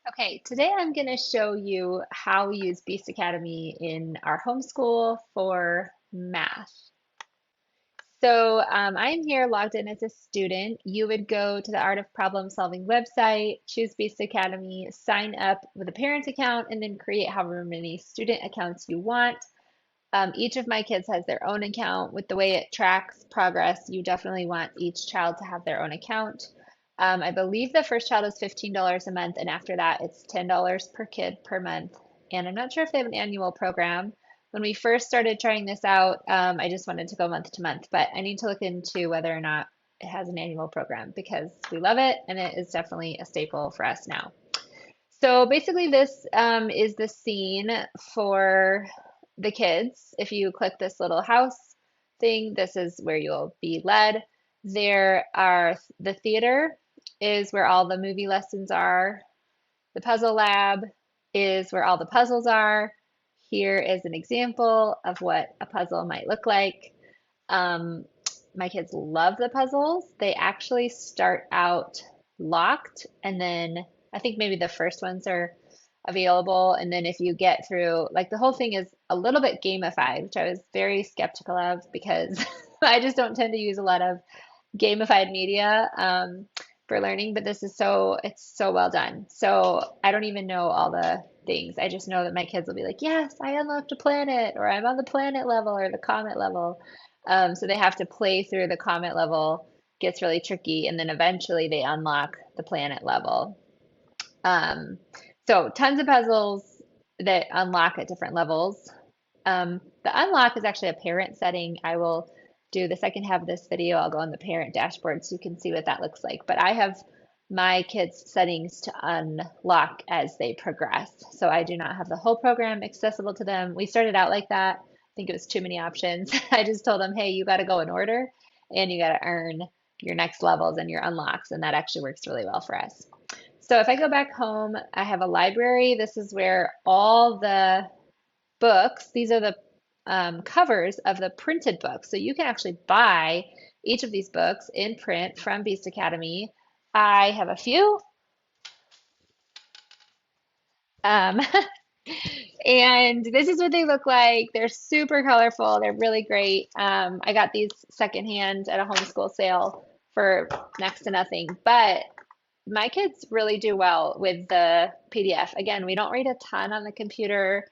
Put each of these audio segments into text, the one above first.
Okay, today I'm going to show you how we use Beast Academy in our homeschool for math. I'm here logged in as a student. You would go to the Art of Problem Solving website, choose Beast Academy, sign up with a parent account, and then create however many student accounts you want. Each of my kids has their own account. With the way it tracks progress, you definitely want each child to have their own account. I believe the first child is $15 a month, and after that, it's $10 per kid per month. And I'm not sure if they have an annual program. When we first started trying this out, I just wanted to go month to month, but I need to look into whether or not it has an annual program because we love it and it is definitely a staple for us now. So basically, this is the scene for the kids. If you click this little house thing, this is where you'll be led. There are the theater is where all the movie lessons are. The puzzle lab is where all the puzzles are. Here is an example of what a puzzle might look like. Um, my kids love the puzzles. They actually start out locked, and then I think maybe the first ones are available. And then if you get through, like the whole thing is a little bit gamified, which I was very skeptical of because I just don't tend to use a lot of gamified media for learning, but it's so well done. So I don't even know all the things. I just know that my kids will be like, yes, I unlocked a planet, or I'm on the planet level or the comet level. So they have to play through the comet level, gets really tricky, and then eventually they unlock the planet level. Um, so tons of puzzles that unlock at different levels. The unlock is actually a parent setting. I will do the second half of this video. I'll go on the parent dashboard so you can see what that looks like. But I have my kids' settings to unlock as they progress. So I do not have the whole program accessible to them. We started out like that. I think it was too many options. I just told them, hey, you got to go in order and you got to earn your next levels and your unlocks. And that actually works really well for us. So if I go back home, I have a library. This is where all the books, these are the covers of the printed books. So you can actually buy each of these books in print from Beast Academy. I have a few. Um, and this is what they look like. They're super colorful. They're really great. I got these secondhand at a homeschool sale for next to nothing. But my kids really do well with the PDF. Again, we don't read a ton on the computer.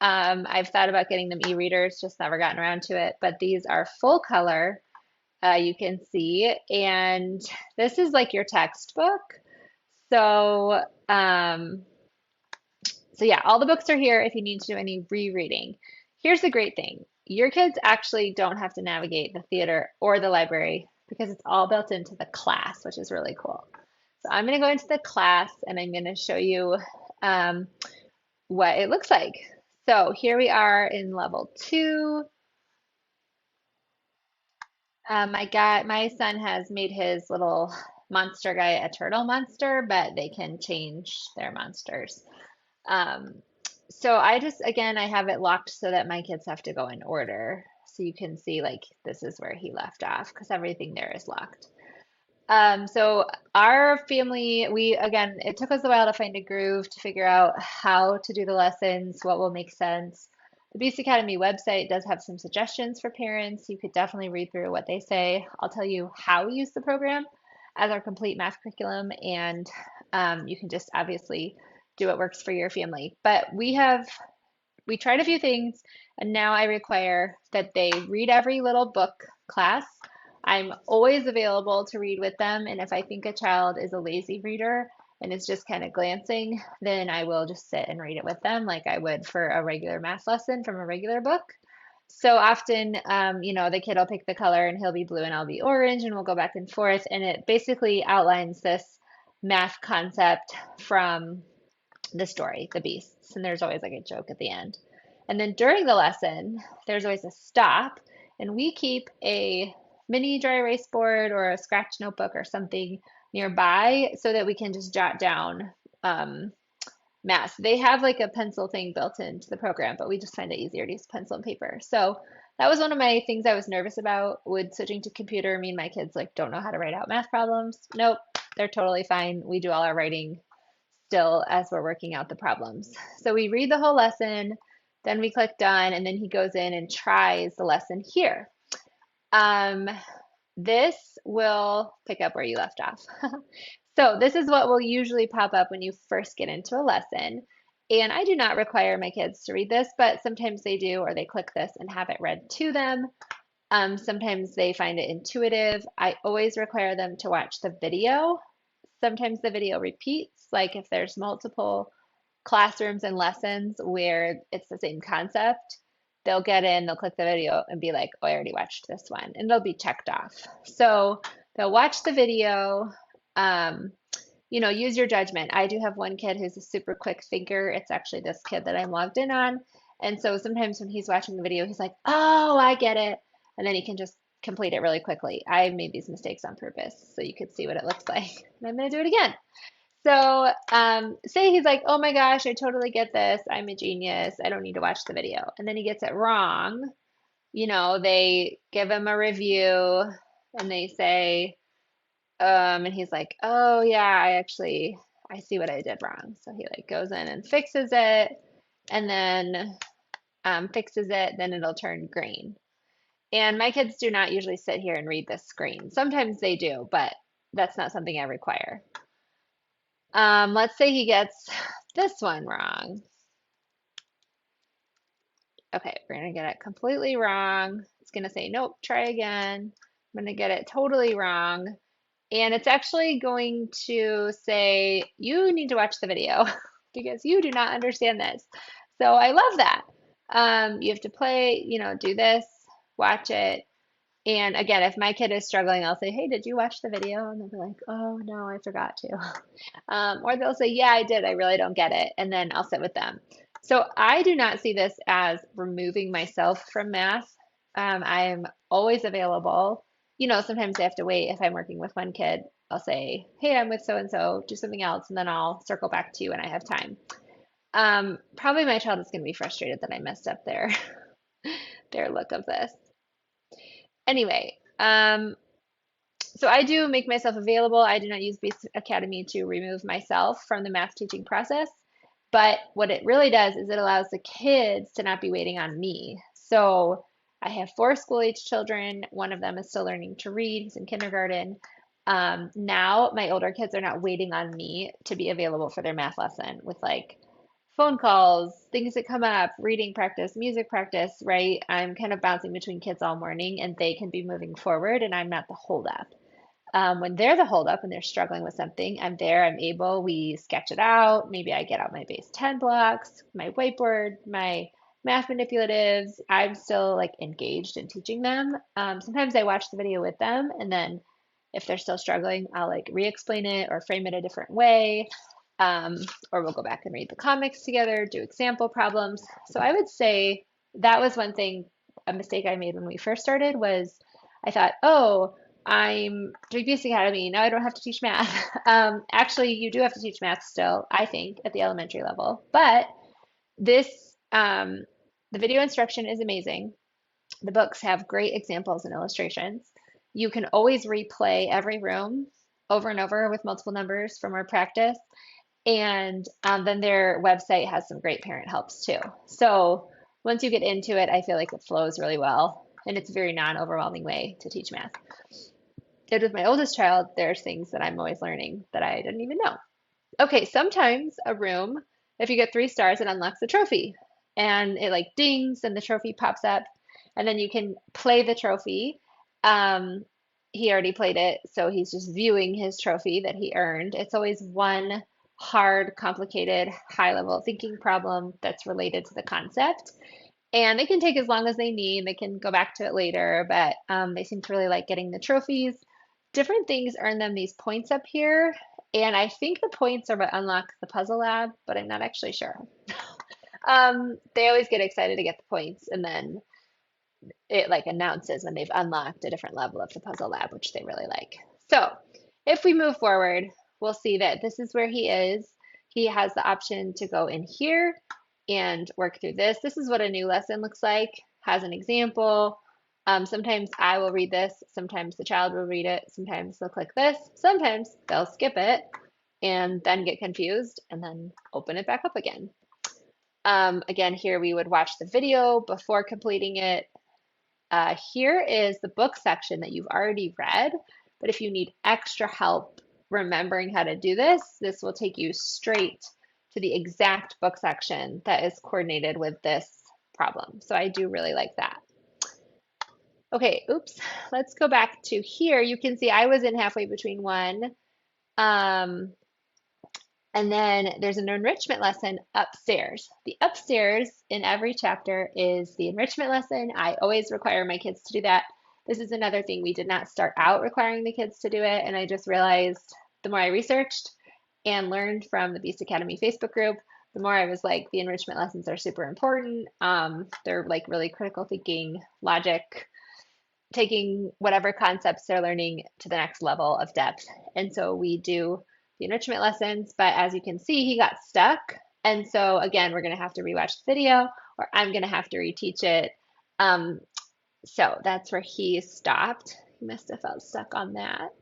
I've thought about getting them e-readers, just never gotten around to it. But these are full color, you can see. And this is like your textbook. So, so yeah, all the books are here if you need to do any rereading. Here's the great thing. Your kids actually don't have to navigate the theater or the library because it's all built into the class, which is really cool. So I'm going to go into the class and I'm going to show you um, what it looks like. So here we are in level 2. My son has made his little monster guy a turtle monster, but they can change their monsters. Um, so again, I have it locked so that my kids have to go in order. So you can see like this is where he left off because everything there is locked. So our family, again, it took us a while to find a groove to figure out how to do the lessons, what will make sense. The Beast Academy website does have some suggestions for parents. You could definitely read through what they say. I'll tell you how we use the program as our complete math curriculum, and you can just obviously do what works for your family. But we tried a few things, and now I require that they read every little book class. I'm always available to read with them, and if I think a child is a lazy reader and is just kind of glancing, then I will just sit and read it with them like I would for a regular math lesson from a regular book. So often, the kid will pick the color and he'll be blue and I'll be orange, and we'll go back and forth. And it basically outlines this math concept from the story, The Beasts, and there's always like a joke at the end. And then during the lesson, there's always a stop, and we keep a mini dry erase board or a scratch notebook or something nearby so that we can just jot down math. They have like a pencil thing built into the program, but we just find it easier to use pencil and paper. So that was one of my things I was nervous about. Would switching to computer mean my kids like don't know how to write out math problems? Nope, they're totally fine. We do all our writing still as we're working out the problems. So we read the whole lesson, then we click done, and then he goes in and tries the lesson here. Um, this will pick up where you left off. So this is what will usually pop up when you first get into a lesson. And I do not require my kids to read this, but sometimes they do, or they click this and have it read to them. Sometimes they find it intuitive. I always require them to watch the video. Sometimes the video repeats, like if there's multiple classrooms and lessons where it's the same concept, they'll get in, they'll click the video and be like, oh, I already watched this one, and it'll be checked off. So they'll watch the video, use your judgment. I do have one kid who's a super quick thinker. It's actually this kid that I'm logged in on. And so sometimes when he's watching the video, he's like, oh, I get it. And then he can just complete it really quickly. I made these mistakes on purpose so you could see what it looks like. And I'm going to do it again. So say he's like, oh my gosh, I totally get this. I'm a genius. I don't need to watch the video. And then he gets it wrong. They give him a review and they say, and he's like, oh yeah, I see what I did wrong. So he like goes in and fixes it and then then it'll turn green. And my kids do not usually sit here and read this screen. Sometimes they do, but that's not something I require. Let's say he gets this one wrong. Okay, we're going to get it completely wrong. It's going to say, nope, try again. I'm going to get it totally wrong. And it's actually going to say, you need to watch the video because you do not understand this. So I love that. You have to play, do this, watch it. And again, if my kid is struggling, I'll say, hey, did you watch the video? And they'll be like, oh, no, I forgot to. Or they'll say, yeah, I did. I really don't get it. And then I'll sit with them. So I do not see this as removing myself from math. I am always available. Sometimes I have to wait. If I'm working with one kid, I'll say, hey, I'm with so-and-so, do something else. And then I'll circle back to you when I have time. Probably my child is going to be frustrated that I messed up their look of this. Anyway, so I do make myself available. I do not use Base Academy to remove myself from the math teaching process. But what it really does is it allows the kids to not be waiting on me. So I have 4 school-age children. One of them is still learning to read. He's in kindergarten. Now my older kids are not waiting on me to be available for their math lesson with like phone calls, things that come up, reading practice, music practice, right? I'm kind of bouncing between kids all morning and they can be moving forward and I'm not the holdup. When they're the holdup and they're struggling with something, I'm there, I'm able, we sketch it out. Maybe I get out my base 10 blocks, my whiteboard, my math manipulatives. I'm still like engaged in teaching them. Sometimes I watch the video with them and then if they're still struggling, I'll like re-explain it or frame it a different way. Or we'll go back and read the comics together, do example problems. So I would say that was one thing, a mistake I made when we first started was I thought, oh, I'm doing Base Academy. Now I don't have to teach math. Actually, you do have to teach math still, I think, at the elementary level. But this, the video instruction is amazing. The books have great examples and illustrations. You can always replay every room over and over with multiple numbers from our practice. And then their website has some great parent helps too. So once you get into it, I feel like it flows really well. And it's a very non-overwhelming way to teach math. And with my oldest child, there's things that I'm always learning that I didn't even know. Okay, sometimes a room, if you get 3 stars, it unlocks a trophy. And it like dings and the trophy pops up. And then you can play the trophy. He already played it, so he's just viewing his trophy that he earned. It's always one hard, complicated, high-level thinking problem that's related to the concept. And they can take as long as they need. They can go back to it later, but they seem to really like getting the trophies. Different things earn them these points up here. And I think the points are what unlock the puzzle lab, but I'm not actually sure. They always get excited to get the points, and then it like announces when they've unlocked a different level of the puzzle lab, which they really like. So if we move forward, we'll see that this is where he is. He has the option to go in here and work through this. This is what a new lesson looks like, has an example. Sometimes I will read this, sometimes the child will read it, sometimes they'll click this, sometimes they'll skip it and then get confused and then open it back up again. Again, here we would watch the video before completing it. Here is the book section that you've already read, but if you need extra help remembering how to do this, this will take you straight to the exact book section that is coordinated with this problem. So I do really like that. Okay, oops, let's go back to here. You can see I was in halfway between one. And then there's an enrichment lesson upstairs. The upstairs in every chapter is the enrichment lesson. I always require my kids to do that. This is another thing. We did not start out requiring the kids to do it. And I just realized the more I researched and learned from the Beast Academy Facebook group, the more I was like, the enrichment lessons are super important. They're like really critical thinking, logic, taking whatever concepts they're learning to the next level of depth. And so we do the enrichment lessons, but as you can see, he got stuck. And so again, we're going to have to rewatch the video, or I'm going to have to reteach it. So that's where he stopped. He must have felt stuck on that.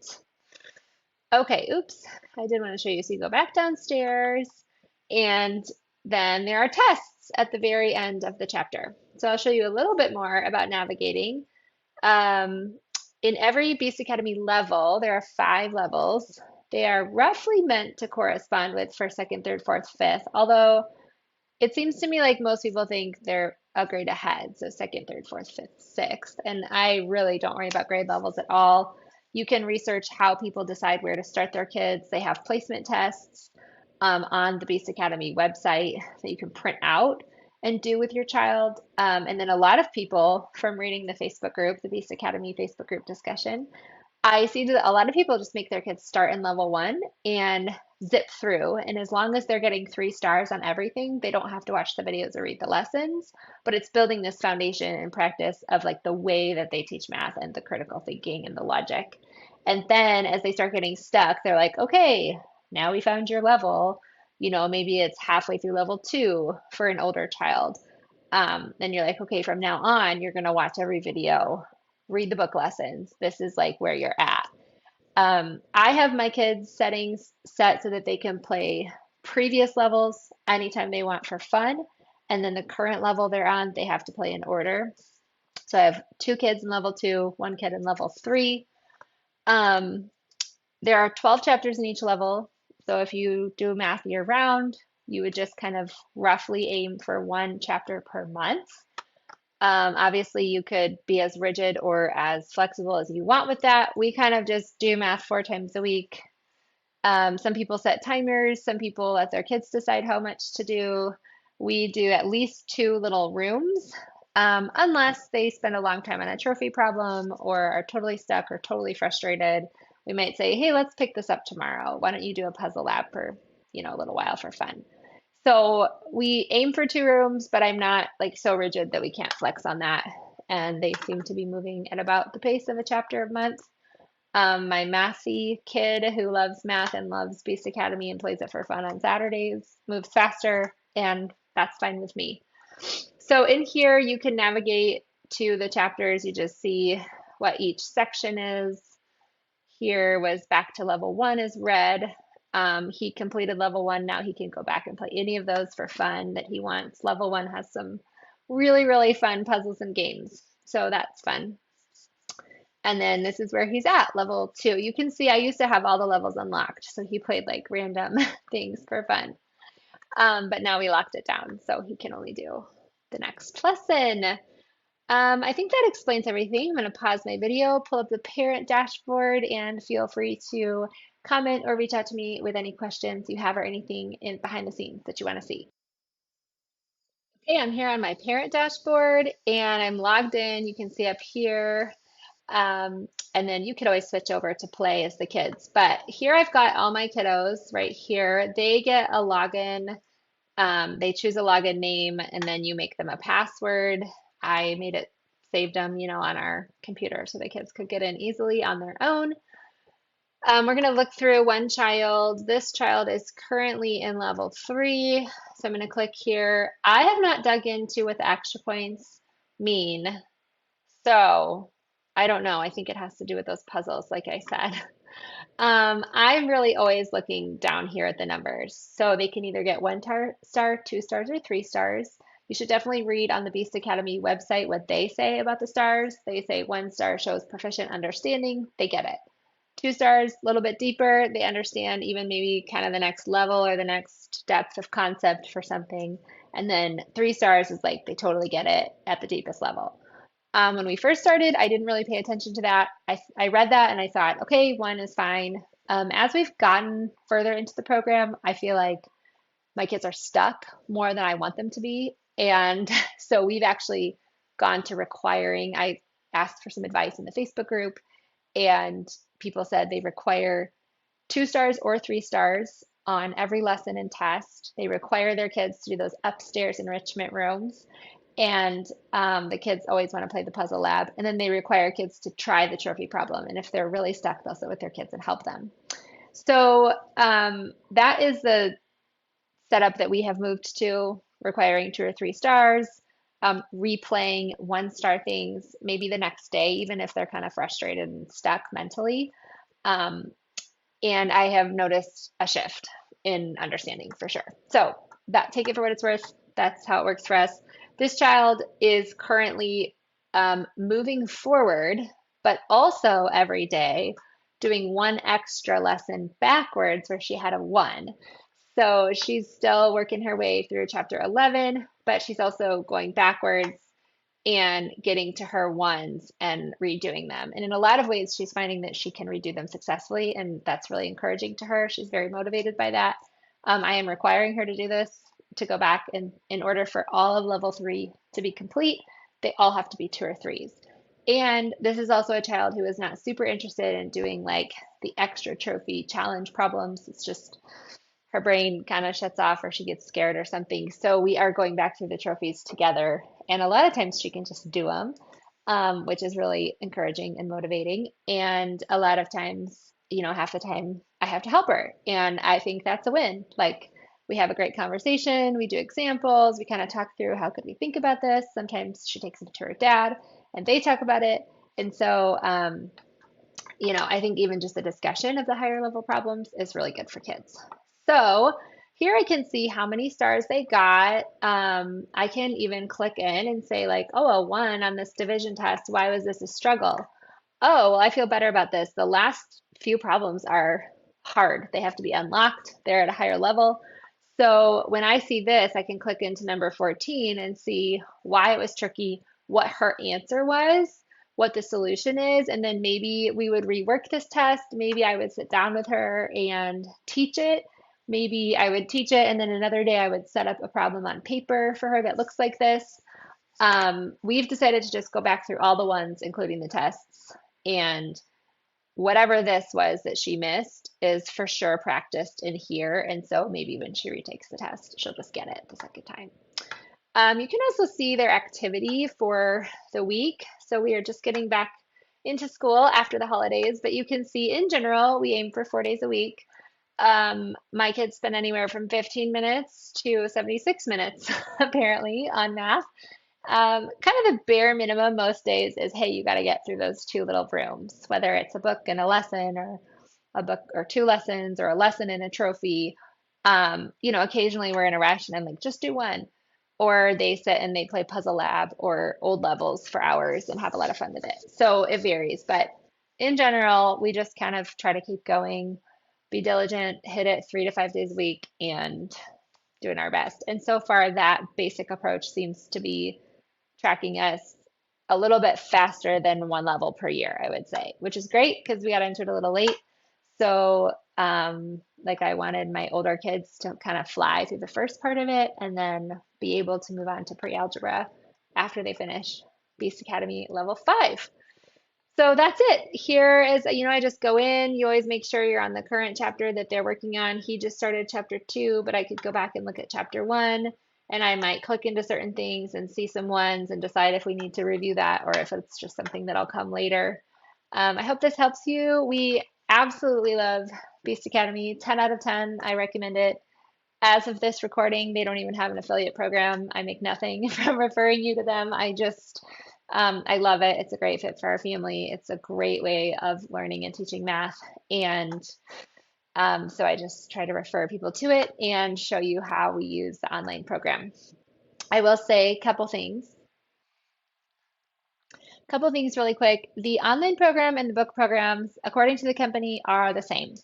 Okay, oops, I did want to show you. So you go back downstairs, and then there are tests at the very end of the chapter. So I'll show you a little bit more about navigating. In every Beast Academy level, there are 5 levels. They are roughly meant to correspond with first, second, third, fourth, fifth, although it seems to me like most people think they're a grade ahead, so second, third, fourth, fifth, sixth, and I really don't worry about grade levels at all. You can research how people decide where to start their kids. They have placement tests on the Beast Academy website that you can print out and do with your child. And then a lot of people from reading the Facebook group, the Beast Academy Facebook group discussion, I see that a lot of people just make their kids start in level 1 and zip through. And as long as they're getting 3 stars on everything, they don't have to watch the videos or read the lessons. But it's building this foundation and practice of like the way that they teach math and the critical thinking and the logic. And then as they start getting stuck, they're like, okay, now we found your level. You know, maybe it's halfway through level 2 for an older child. Then you're like, okay, from now on, you're going to watch every video, read the book lessons. This is like where you're at. I have my kids' settings set so that they can play previous levels anytime they want for fun. And then the current level they're on, they have to play in order. So I have 2 kids in level 2, 1 kid in level 3. There are 12 chapters in each level. So if you do math year round, you would just kind of roughly aim for 1 chapter per month. Obviously, you could be as rigid or as flexible as you want with that. We kind of just do math 4 times a week. Some people set timers. Some people let their kids decide how much to do. We do at least 2 little rooms, unless they spend a long time on a trophy problem or are totally stuck or totally frustrated. We might say, hey, let's pick this up tomorrow. Why don't you do a puzzle lab for, a little while for fun? So we aim for 2 rooms, but I'm not like so rigid that we can't flex on that. And they seem to be moving at about the pace of a chapter a month. My mathy kid who loves math and loves Beast Academy and plays it for fun on Saturdays moves faster, and that's fine with me. So in here, you can navigate to the chapters. You just see what each section is. Here was back to level 1 is red. He completed level 1. Now he can go back and play any of those for fun that he wants. Level 1 has some really, really fun puzzles and games. So that's fun. And then this is where he's at, level 2. You can see I used to have all the levels unlocked. So he played like random things for fun. But now we locked it down. So he can only do the next lesson. I think that explains everything. I'm going to pause my video, pull up the parent dashboard, and feel free to comment or reach out to me with any questions you have or anything in behind the scenes that you want to see. Okay, I'm here on my parent dashboard and I'm logged in. You can see up here. And then you could always switch over to play as the kids. But here I've got all my kiddos right here. They get a login. They choose a login name and then you make them a password. I made it, saved them, on our computer so the kids could get in easily on their own. We're going to look through one child. This child is currently in level 3. So I'm going to click here. I have not dug into what the extra points mean. So I don't know. I think it has to do with those puzzles, like I said. I'm really always looking down here at the numbers. So they can either get star, 2 stars, or 3 stars. You should definitely read on the Beast Academy website what they say about the stars. They say 1 star shows proficient understanding, they get it. 2 stars, a little bit deeper, they understand even maybe kind of the next level or the next depth of concept for something. And then 3 stars is like they totally get it at the deepest level. When we first started, I didn't really pay attention to that. I read that and I thought, okay, 1 is fine. As we've gotten further into the program, I feel like my kids are stuck more than I want them to be. And so we've actually gone to requiring, I asked for some advice in the Facebook group, and people said they require 2 stars or 3 stars on every lesson and test. They require their kids to do those upstairs enrichment rooms. And the kids always want to play the puzzle lab. And then they require kids to try the trophy problem. And if they're really stuck, they'll sit with their kids and help them. So that is the setup that we have moved to, requiring 2 or 3 stars, replaying 1 star things maybe the next day, even if they're kind of frustrated and stuck mentally. Um, and I have noticed a shift in understanding for sure. So that take it for what it's worth. That's how it works for us. This child is currently moving forward, but also every day doing 1 extra lesson backwards where she had a 1. So she's still working her way through chapter 11, but she's also going backwards and getting to her 1s and redoing them. And in a lot of ways, she's finding that she can redo them successfully, and that's really encouraging to her. She's very motivated by that. I am requiring her to do this, to go back, and in order for all of level 3 to be complete, they all have to be 2 or 3s. And this is also a child who is not super interested in doing like the extra trophy challenge problems. It's just her brain kind of shuts off or she gets scared or something. So we are going back through the trophies together. And a lot of times she can just do them, which is really encouraging and motivating. And a lot of times, half the time I have to help her. And I think that's a win. Like we have a great conversation, we do examples, we kind of talk through how could we think about this. Sometimes she takes it to her dad and they talk about it. And so, I think even just the discussion of the higher level problems is really good for kids. So here I can see how many stars they got. I can even click in and say like, oh, a 1 on this division test. Why was this a struggle? Oh, well, I feel better about this. The last few problems are hard. They have to be unlocked. They're at a higher level. So when I see this, I can click into number 14 and see why it was tricky, what her answer was, what the solution is, and then maybe we would rework this test. Maybe I would sit down with her and teach it. Maybe I would teach it, and then another day I would set up a problem on paper for her that looks like this. We've decided to just go back through all the ones, including the tests, and whatever this was that she missed is for sure practiced in here. And so maybe when she retakes the test, she'll just get it the second time. You can also see their activity for the week. So we are just getting back into school after the holidays, but you can see in general, we aim for 4 days a week. My kids spend anywhere from 15 minutes to 76 minutes apparently on math. Kind of the bare minimum most days is, hey, you got to get through those 2 little rooms, whether it's a book and a lesson, or a book or 2 lessons, or a lesson and a trophy. Occasionally we're in a rush and I'm like, just do 1. Or they sit and they play Puzzle Lab or old levels for hours and have a lot of fun with it. So it varies, but in general, we just kind of try to keep going, be diligent, hit it 3 to 5 days a week, and doing our best. And so far, that basic approach seems to be tracking us a little bit faster than 1 level per year, I would say, which is great because we got into it a little late. So, like I wanted my older kids to kind of fly through the first part of it and then be able to move on to pre-algebra after they finish Beast Academy level 5. So that's it. Here is, I just go in. You always make sure you're on the current chapter that they're working on. He just started chapter 2, but I could go back and look at chapter 1, and I might click into certain things and see some ones and decide if we need to review that or if it's just something that'll come later. I hope this helps you. We absolutely love Beast Academy. 10 out of 10. I recommend it. As of this recording, they don't even have an affiliate program. I make nothing from referring you to them. I just I love it. It's a great fit for our family. It's a great way of learning and teaching math. And so I just try to refer people to it and show you how we use the online program. I will say a couple things really quick. The online program and the book programs, according to the company, are the same.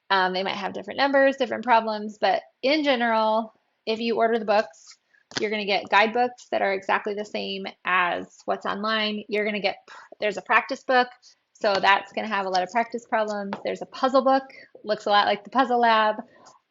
They might have different numbers, different problems, but in general, if you order the books, you're going to get guidebooks that are exactly the same as what's online. You're going to get, there's a practice book, so that's going to have a lot of practice problems. There's a puzzle book, looks a lot like the Puzzle Lab.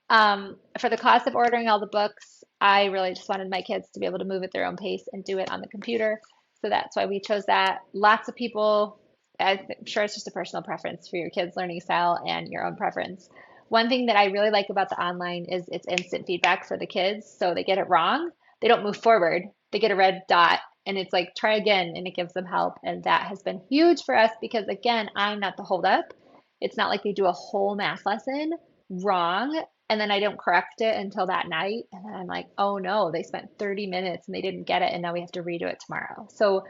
For the cost of ordering all the books, I really just wanted my kids to be able to move at their own pace and do it on the computer. So that's why we chose that. Lots of people, I'm sure it's just a personal preference for your kids' learning style and your own preference. One thing that I really like about the online is it's instant feedback for the kids. So they get it wrong, they don't move forward, they get a red dot. And it's like, try again, and it gives them help. And that has been huge for us because, again, I'm not the holdup. It's not like they do a whole math lesson wrong and then I don't correct it until that night. And then I'm like, oh no, they spent 30 minutes and they didn't get it. And now we have to redo it tomorrow. So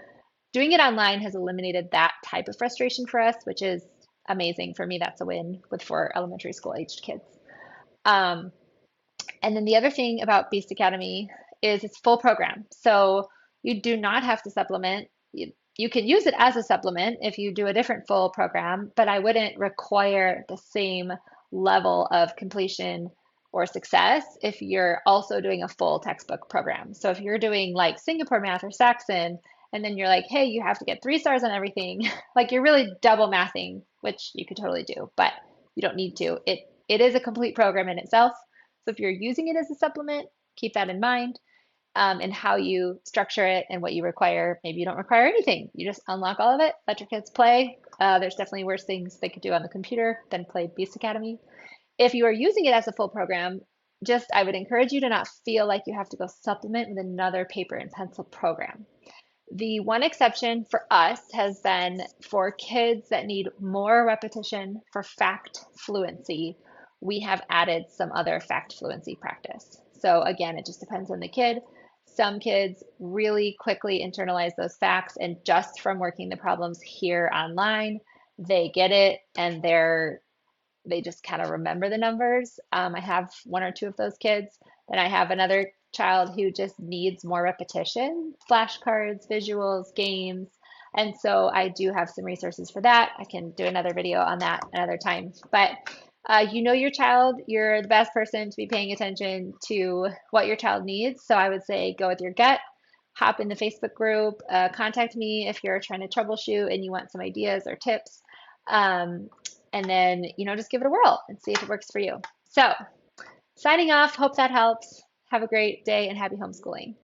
doing it online has eliminated that type of frustration for us, which is amazing. For me, that's a win with 4 elementary school aged kids. Um, and then the other thing about Beast Academy is it's full program. So you do not have to supplement. You can use it as a supplement if you do a different full program, but I wouldn't require the same level of completion or success if you're also doing a full textbook program. So if you're doing like Singapore math or Saxon, and then you're like, hey, you have to get 3 stars on everything, like you're really double mathing, which you could totally do, but you don't need to. It is a complete program in itself. So if you're using it as a supplement, keep that in mind, and how you structure it and what you require. Maybe you don't require anything. You just unlock all of it, let your kids play. There's definitely worse things they could do on the computer than play Beast Academy. If you are using it as a full program, just I would encourage you to not feel like you have to go supplement with another paper and pencil program. The one exception for us has been for kids that need more repetition for fact fluency. We have added some other fact fluency practice. So again, it just depends on the kid. Some kids really quickly internalize those facts, and just from working the problems here online, they get it and they just kind of remember the numbers. I have 1 or 2 of those kids. Then I have another child who just needs more repetition, flashcards, visuals, games. And so I do have some resources for that. I can do another video on that another time. But you know your child, you're the best person to be paying attention to what your child needs. So I would say go with your gut, hop in the Facebook group, contact me if you're trying to troubleshoot and you want some ideas or tips. Um, and then, just give it a whirl and see if it works for you. So, signing off, hope that helps. Have a great day and happy homeschooling.